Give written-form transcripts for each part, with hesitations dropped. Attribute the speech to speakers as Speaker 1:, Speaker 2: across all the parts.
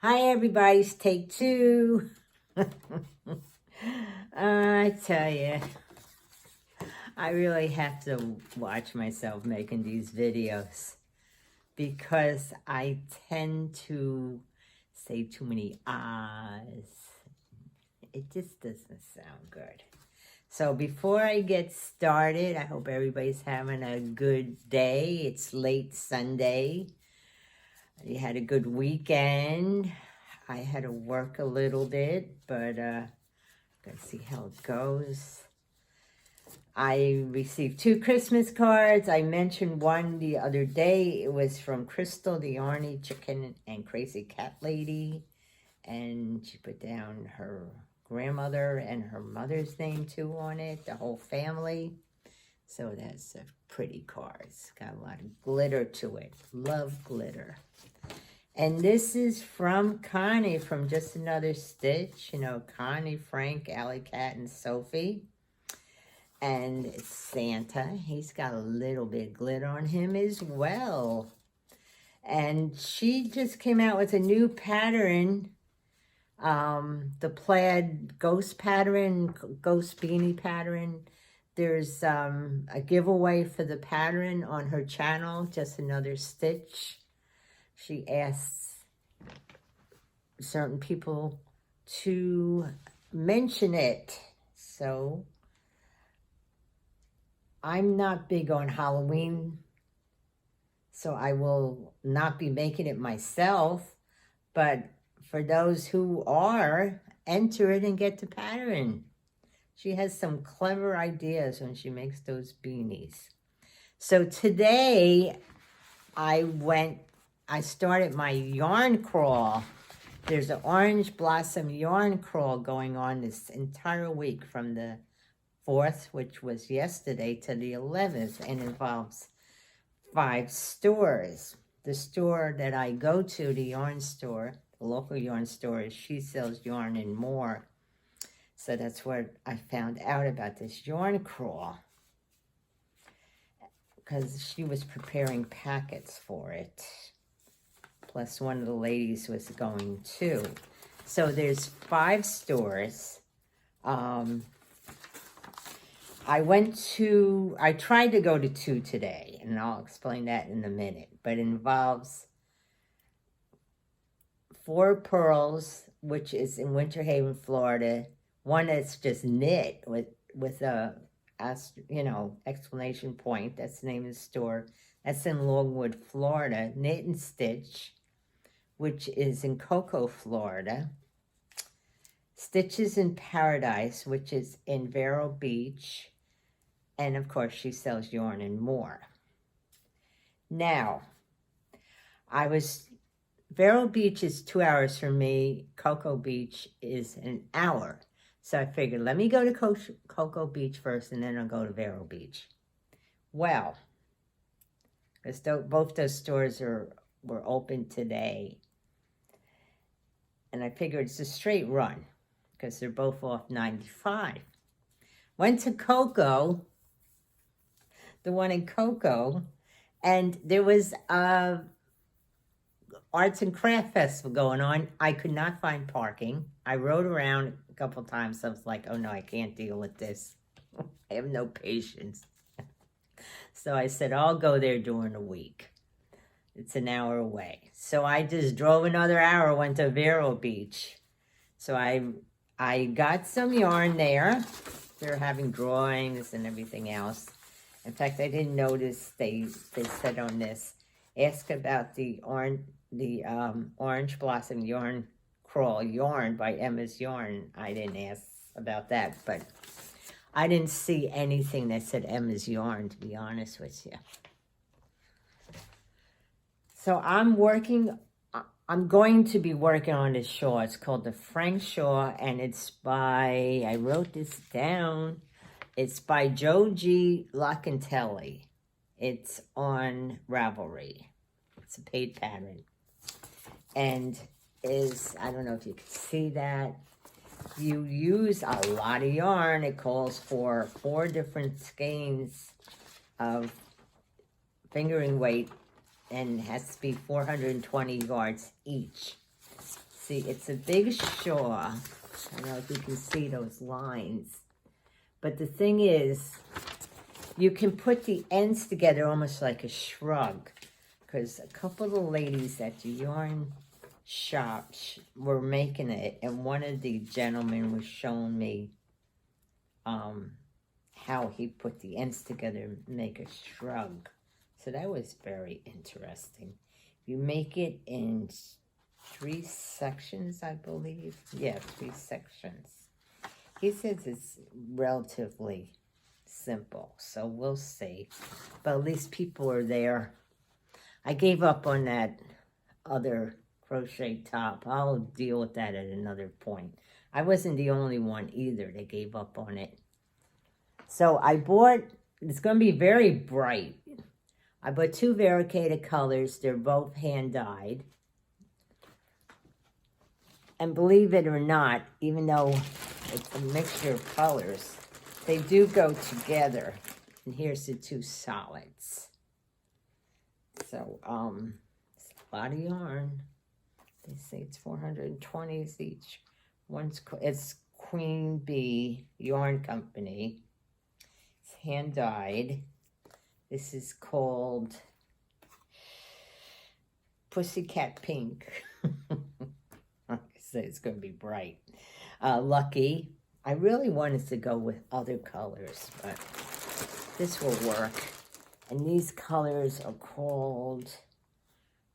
Speaker 1: Hi, everybody's take two. I tell you, I really have to watch myself making these videos because I tend to say too many ahs. It just doesn't sound good. So before I get started, I hope everybody's having a good day. It's late Sunday. You had a good weekend. I had to work a little bit, but gotta see how it goes. I received 2 Christmas cards. I mentioned one the other day. It was from Crystal, the Arnie Chicken and Crazy Cat Lady. And she put down her grandmother and her mother's name too on it, the whole family. So that's a pretty card. It's got a lot of glitter to it. Love glitter. And this is from Connie from Just Another Stitch. You know, Connie, Frank, Alley Cat, and Sophie. And it's Santa. He's got a little bit of glitter on him as well. And she just came out with a new pattern. The plaid ghost pattern, ghost beanie pattern. There's a giveaway for the pattern on her channel, Just Another Stitch. She asks certain people to mention it. So I'm not big on Halloween, so I will not be making it myself. But for those who are, enter it and get the pattern. She has some clever ideas when she makes those beanies. So today I started my yarn crawl. There's an orange blossom yarn crawl going on this entire week from the 4th, which was yesterday, to the 11th, and involves 5 stores. The store that I go to, the yarn store, the local yarn store, She Sells Yarn and More. So that's what I found out about this yarn crawl, because she was preparing packets for it. Plus one of the ladies was going too. So there's 5 stores. I tried to go to 2 today, and I'll explain that in a minute, but it involves 4 Pearls, which is in Winter Haven, Florida. One that's just knit with a, exclamation point. That's the name of the store. That's in Longwood, Florida. Knit and Stitch, which is in Cocoa, Florida. Stitches in Paradise, which is in Vero Beach. And of course, She Sells Yarn and More. Now, Vero Beach is 2 hours from me. Cocoa Beach is an hour. So I figured, let me go to Cocoa Beach first, and then I'll go to Vero Beach. Well, because both those stores were open today. And I figured it's a straight run, because they're both off 95. Went to Cocoa, the one in Cocoa, and there was a arts and craft festival going on. I could not find parking. I rode around a couple times. I was like, oh no, I can't deal with this. I have no patience. So I said, I'll go there during the week. It's an hour away. So I just drove another hour, went to Vero Beach. So I got some yarn there. They're having drawings and everything else. In fact, I didn't notice they said on this, ask about the Orange Blossom Yarn Crawl Yarn by Emma's Yarn. I didn't ask about that, but I didn't see anything that said Emma's Yarn, to be honest with you. So I'm going to be working on this shawl. It's called the Frank Shawl, and it's by, I wrote this down, it's by Joji Locatelli. It's on Ravelry. It's a paid pattern. And I don't know if you can see that, you use a lot of yarn. It calls for 4 different skeins of fingering weight, and has to be 420 yards each. See, it's a big shawl. I don't know if you can see those lines. But the thing is, you can put the ends together almost like a shrug. Because a couple of the ladies at the yarn shop were making it. And one of the gentlemen was showing me how he put the ends together and make a shrug. So that was very interesting. You make it in 3 sections, I believe. Yeah, 3 sections. He says it's relatively simple, so we'll see. But at least people are there. I gave up on that other crochet top. I'll deal with that at another point. I wasn't the only one either that gave up on it. So I bought, it's going to be very bright. I bought 2 variegated colors. They're both hand-dyed. And believe it or not, even though it's a mixture of colors, they do go together. And here's the 2 solids. So, it's a lot of yarn. They say it's 420s each. It's Queen Bee Yarn Company. It's hand-dyed. This is called Pussycat Pink. Like I said, it's going to be bright. Lucky. I really wanted to go with other colors, but this will work. And these colors are called,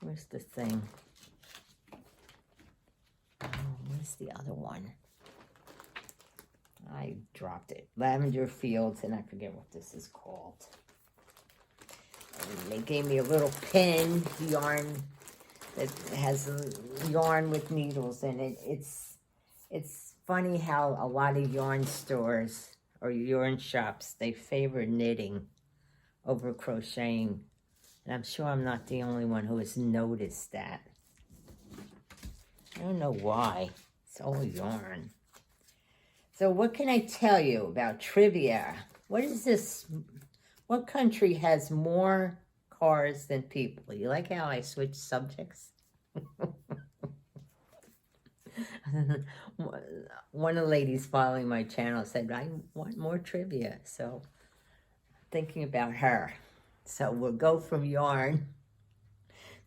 Speaker 1: where's the thing? Oh, where's the other one? I dropped it. Lavender Fields, and I forget what this is called. And they gave me a little pin, yarn, that has yarn with needles in it. It's funny how a lot of yarn stores or yarn shops, they favor knitting over crocheting. And I'm sure I'm not the only one who has noticed that. I don't know why. It's all yarn. So what can I tell you about trivia? What is this? What country has more cars than people? You like how I switch subjects? One of the ladies following my channel said, I want more trivia. So thinking about her. So we'll go from yarn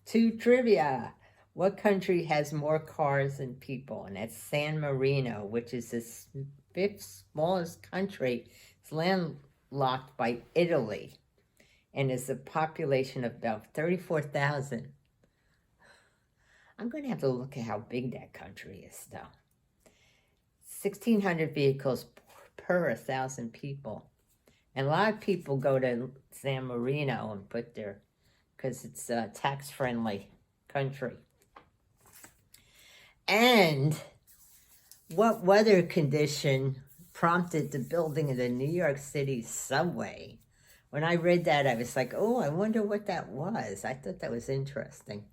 Speaker 1: to trivia. What country has more cars than people? And that's San Marino, which is the 5th smallest country. It's landlocked by Italy and is a population of about 34,000. I'm going to have to look at how big that country is, though. 1,600 vehicles per 1,000 people. And a lot of people go to San Marino and put their, because it's a tax-friendly country. And what weather condition prompted the building of the New York City subway? When I read that, I was like, oh, I wonder what that was. I thought that was interesting.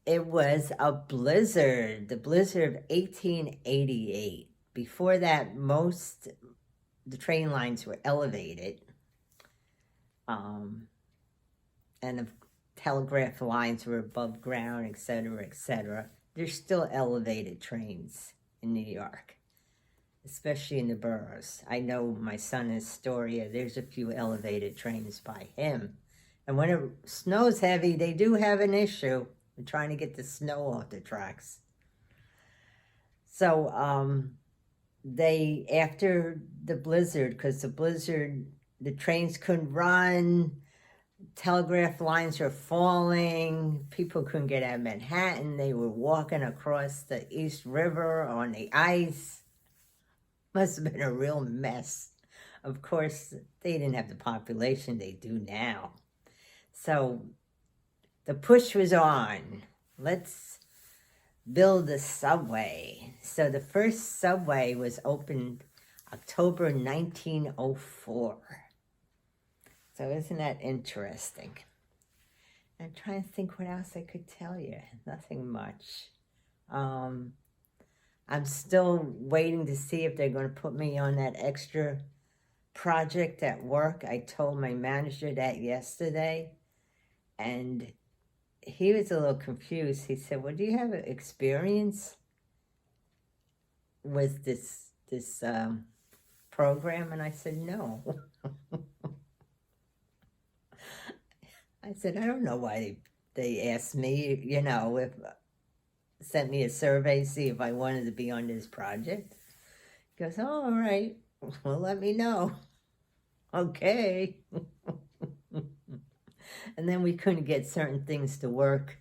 Speaker 1: It was a blizzard, the blizzard of 1888. Before that, the train lines were elevated. And the telegraph lines were above ground, etc., etc. There's still elevated trains in New York, especially in the boroughs. I know my son in Astoria, there's a few elevated trains by him. And when it snows heavy, they do have an issue with trying to get the snow off the tracks. So after the blizzard, because the blizzard, the trains couldn't run, telegraph lines were falling, people couldn't get out of Manhattan, they were walking across the East River on the ice. Must have been a real mess. Of course, they didn't have the population they do now. So the push was on. Let's build a subway. So the first subway was opened October 1904. So isn't that interesting? I'm trying to think what else I could tell you. Nothing much. I'm still waiting to see if they're going to put me on that extra project at work. I told my manager that yesterday, and he was a little confused. He said, well, do you have experience with this program? And I said, no. I said, I don't know why they asked me, you know, if sent me a survey, see if I wanted to be on this project. He goes, oh, all right, well, let me know. Okay. And then we couldn't get certain things to work.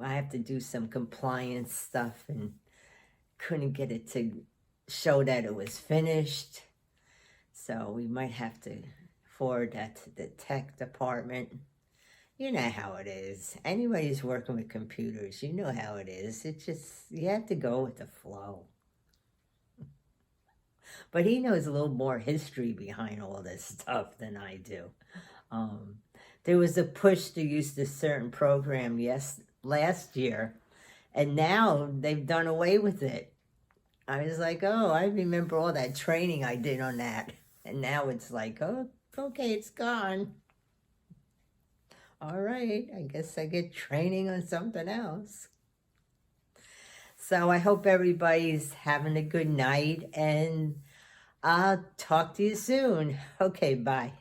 Speaker 1: I have to do some compliance stuff and couldn't get it to show that it was finished. So we might have to forward that to the tech department. You know how it is. Anybody who's working with computers, you know how it is. It's just, you have to go with the flow. But he knows a little more history behind all this stuff than I do. There was a push to use this certain program last year, and now they've done away with it. I was like, oh, I remember all that training I did on that. And now it's like, oh, okay, it's gone. All right, I guess I get training on something else. So I hope everybody's having a good night, and I'll talk to you soon. Okay, bye.